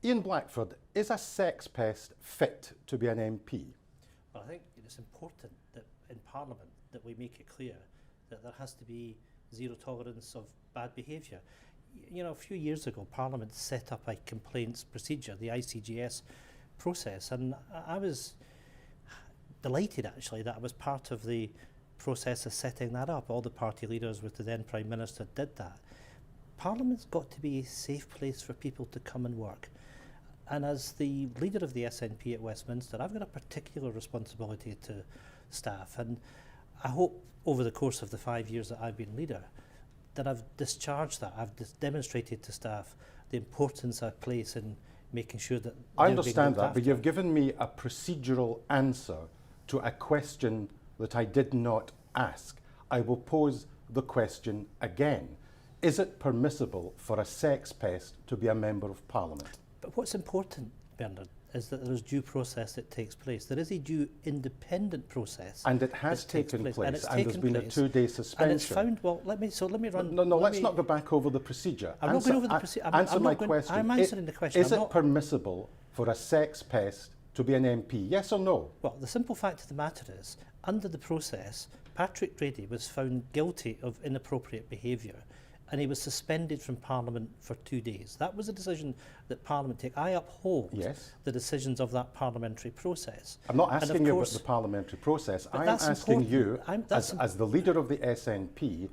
Ian Blackford, is a sex pest fit to be an MP? Well, I think it's important that in Parliament that we make it clear that there has to be zero tolerance of bad behaviour. You know, a few years ago, Parliament set up a complaints procedure, the ICGS process, and I was delighted actually that I was part of the process of setting that up. All the party leaders with the then Prime Minister did that. Parliament's got to be a safe place for people to come and work. And as the leader of the SNP at Westminster, I've got a particular responsibility to staff. And I hope over the course of the 5 years that I've been leader, that I've discharged that. I've demonstrated to staff the importance I place in making sure that I understand that, but you've given me a procedural answer to a question that I did not ask. I will pose the question again. Is it permissible for a sex pest to be a Member of Parliament? But what's important, Bernard, is that there is due process that takes place. There is a due independent process. And it has taken place, and there's been a 2-day suspension. And it's found, well, let me run... No, let's not go back over the procedure. I'm not going over the procedure. Answer my question. I'm answering the question. Is it permissible for a sex pest to be an MP? Yes or no? Well, the simple fact of the matter is, under the process, Patrick Grady was found guilty of inappropriate behaviour, and he was suspended from Parliament for 2 days. That was a decision that Parliament took. I uphold the decisions of that parliamentary process. I'm not asking you about the parliamentary process. I'm asking you, as the leader of the SNP,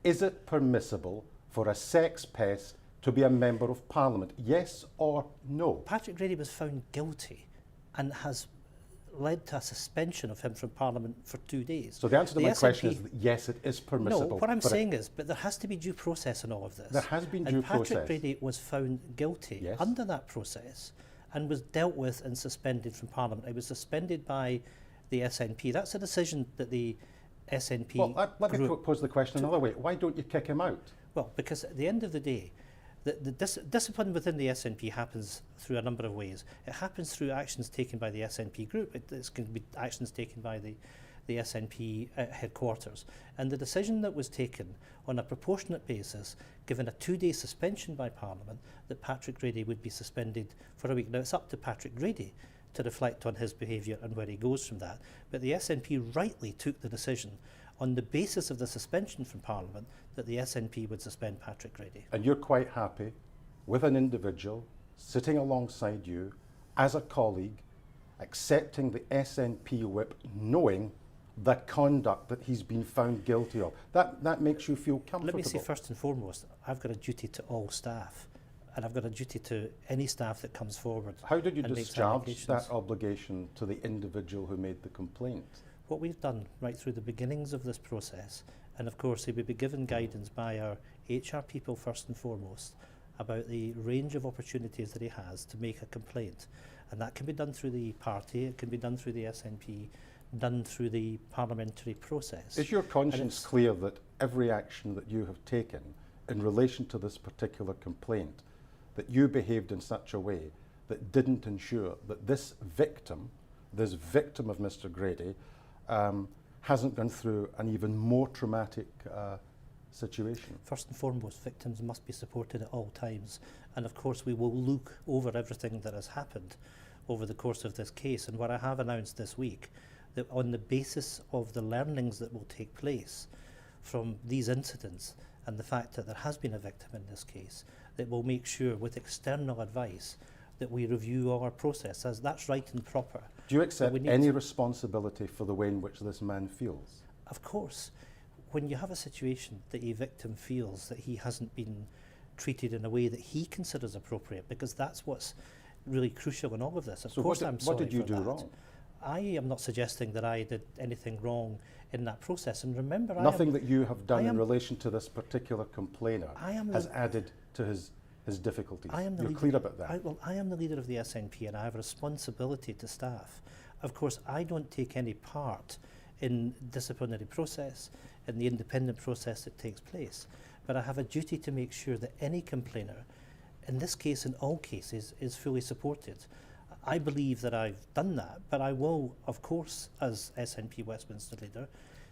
is it permissible for a sex pest to be a Member of Parliament? Yes or no? Patrick Grady was found guilty and has led to a suspension of him from Parliament for 2 days. So the answer to my question is that yes, it is permissible. No, what I'm saying is, but there has to be due process in all of this. There has been due process. And Patrick Grady was found guilty under that process and was dealt with and suspended from Parliament. He was suspended by the SNP. That's a decision that the SNP let me pose the question another way. Why don't you kick him out? Well, because at the end of the day, the discipline within the SNP happens through a number of ways. It happens through actions taken by the SNP group. It can be actions taken by the SNP headquarters. And the decision that was taken on a proportionate basis, given a 2-day suspension by Parliament, that Patrick Grady would be suspended for a week. Now, it's up to Patrick Grady to reflect on his behaviour and where he goes from that. But the SNP rightly took the decision on the basis of the suspension from Parliament that the SNP would suspend Patrick Grady. And you're quite happy with an individual sitting alongside you as a colleague, accepting the SNP whip, knowing the conduct that he's been found guilty of. That makes you feel comfortable. Let me say first and foremost, I've got a duty to all staff, and I've got a duty to any staff that comes forward. How did you discharge that obligation to the individual who made the complaint? What we've done right through the beginnings of this process, and of course he will be given guidance by our HR people first and foremost about the range of opportunities that he has to make a complaint. And that can be done through the party, it can be done through the SNP, done through the parliamentary process. Is your conscience clear that every action that you have taken in relation to this particular complaint, that you behaved in such a way that didn't ensure that this victim of Mr. Grady, hasn't gone through an even more traumatic situation? First and foremost, victims must be supported at all times. And of course, we will look over everything that has happened over the course of this case. And what I have announced this week, that on the basis of the learnings that will take place from these incidents and the fact that there has been a victim in this case, that we'll make sure with external advice that we review our process, as that's right and proper. Do you accept any responsibility for the way in which this man feels? Of course. When you have a situation that a victim feels that he hasn't been treated in a way that he considers appropriate, because that's what's really crucial in all of this. Of course, I'm sorry for that. What did you do wrong? I am not suggesting that I did anything wrong in that process. And remember, nothing that you have done in relation to this particular complainer has added to his difficulties. You're clear about that? I am the leader of the SNP and I have a responsibility to staff. Of course, I don't take any part in disciplinary process, in the independent process that takes place. But I have a duty to make sure that any complainer, in this case, in all cases, is fully supported. I believe that I've done that, but I will, of course, as SNP Westminster leader,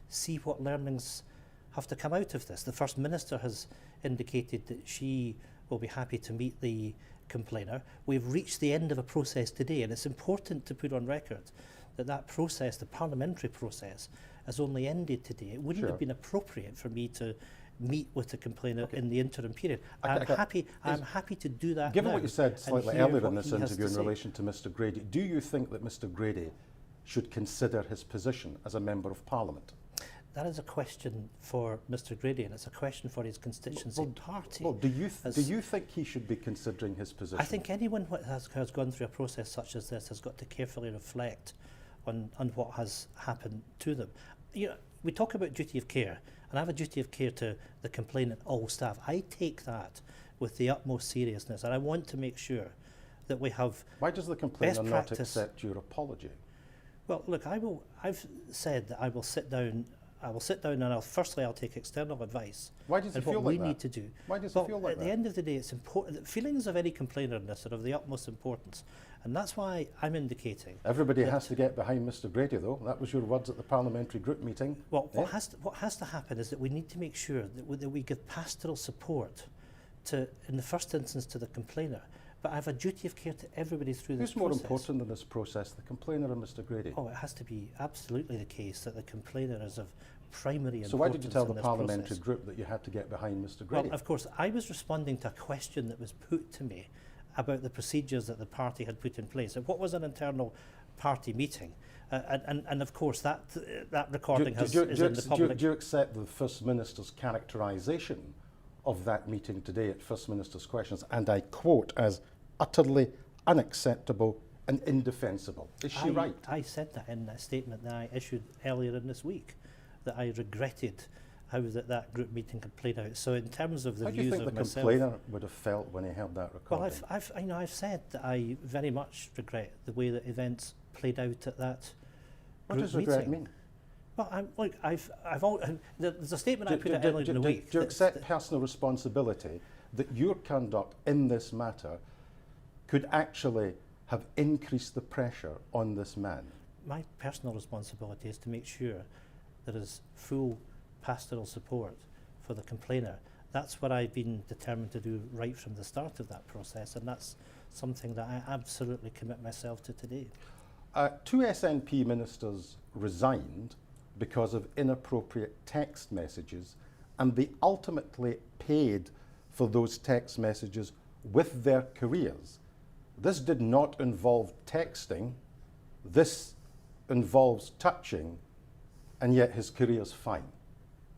see what learnings have to come out of this. The First Minister has indicated that she will be happy to meet the complainer. We've reached the end of a process today, and it's important to put on record that that process, the parliamentary process, has only ended today. It wouldn't have been appropriate for me to meet with the complainer in the interim period. I'm happy to do that. Given now what you said slightly hear earlier in what this he has interview to in say. relation to Mr Grady, do you think that Mr Grady should consider his position as a Member of Parliament? That is a question for Mr Grady, and it's a question for his constituency party. Well, do you think he should be considering his position? I think anyone who has gone through a process such as this has got to carefully reflect on what has happened to them. You know, we talk about duty of care, and I have a duty of care to the complainant, all staff. I take that with the utmost seriousness, and I want to make sure that we have. Why does the complainant not accept your apology? Well, look, I've said that I will sit down. And I'll take external advice. Why does he feel like that? What we need to do. Why does he feel like that? At the end of the day, it's important. The feelings of any complainer in this are of the utmost importance, and that's why I'm indicating. Everybody has to get behind Mr Grady, though. That was your words at the parliamentary group meeting. Well, what has to happen is that we need to make sure that we give pastoral support to, in the first instance, to the complainer. But I have a duty of care to everybody through this process. Who's more important in this process, the complainer or Mr Grady? Oh, it has to be absolutely the case that the complainer is of primary importance. So why did you tell the parliamentary process. group that you had to get behind Mr Grady? Well, of course, I was responding to a question that was put to me about the procedures that the party had put in place. And what was an internal party meeting? And of course, that recording is in the public. Do you accept the First Minister's characterisation of that meeting today at First Minister's questions, and I quote, as utterly unacceptable and indefensible? Is she right? I said that in a statement that I issued earlier in this week, that I regretted how that group meeting had played out. So in terms of the views of myself... How do you think the complainer would have felt when he heard that recording? Well, I've said that I very much regret the way that events played out at that What group does regret meeting. mean? Well, there's a statement I put out earlier in the week. Do you accept personal responsibility that your conduct in this matter could actually have increased the pressure on this man? My personal responsibility is to make sure there is full pastoral support for the complainer. That's what I've been determined to do right from the start of that process, and that's something that I absolutely commit myself to today. 2 SNP ministers resigned because of inappropriate text messages, and they ultimately paid for those text messages with their careers. This did not involve texting, this involves touching, and yet his career's fine.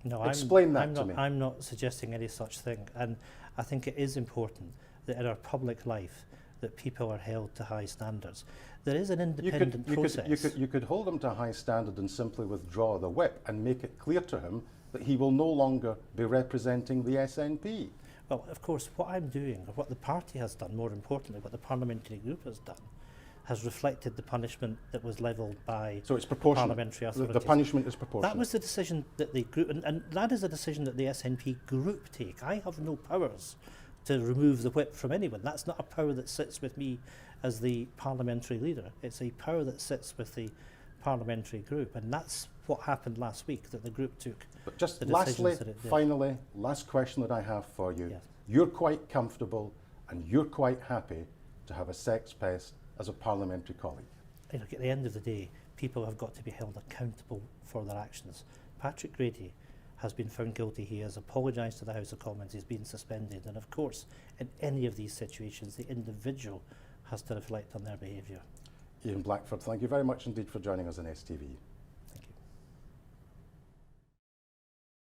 No, Explain that to me. I'm not suggesting any such thing, and I think it is important that in our public life that people are held to high standards. There is an independent process. You could hold him to a high standard and simply withdraw the whip and make it clear to him that he will no longer be representing the SNP. Well, of course, what I'm doing, or what the party has done, more importantly, what the parliamentary group has done, has reflected the punishment that was levelled by so it's proportionate. Parliamentary authorities. The punishment is proportionate. That was the decision that the group, and that is a decision that the SNP group take. I have no powers to remove the whip from anyone. That's not a power that sits with me as the parliamentary leader. It's a power that sits with the parliamentary group, and that's what happened last week, that the group took. But just the lastly, that it did. finally, last question that I have for you. Yes. You're quite comfortable and you're quite happy to have a sex pest as a parliamentary colleague. You know, at the end of the day, people have got to be held accountable for their actions. Patrick Grady has been found guilty. He has apologised to the House of Commons. He's been suspended. And of course, in any of these situations, the individual has to reflect on their behaviour. Ian Blackford, thank you very much indeed for joining us on STV.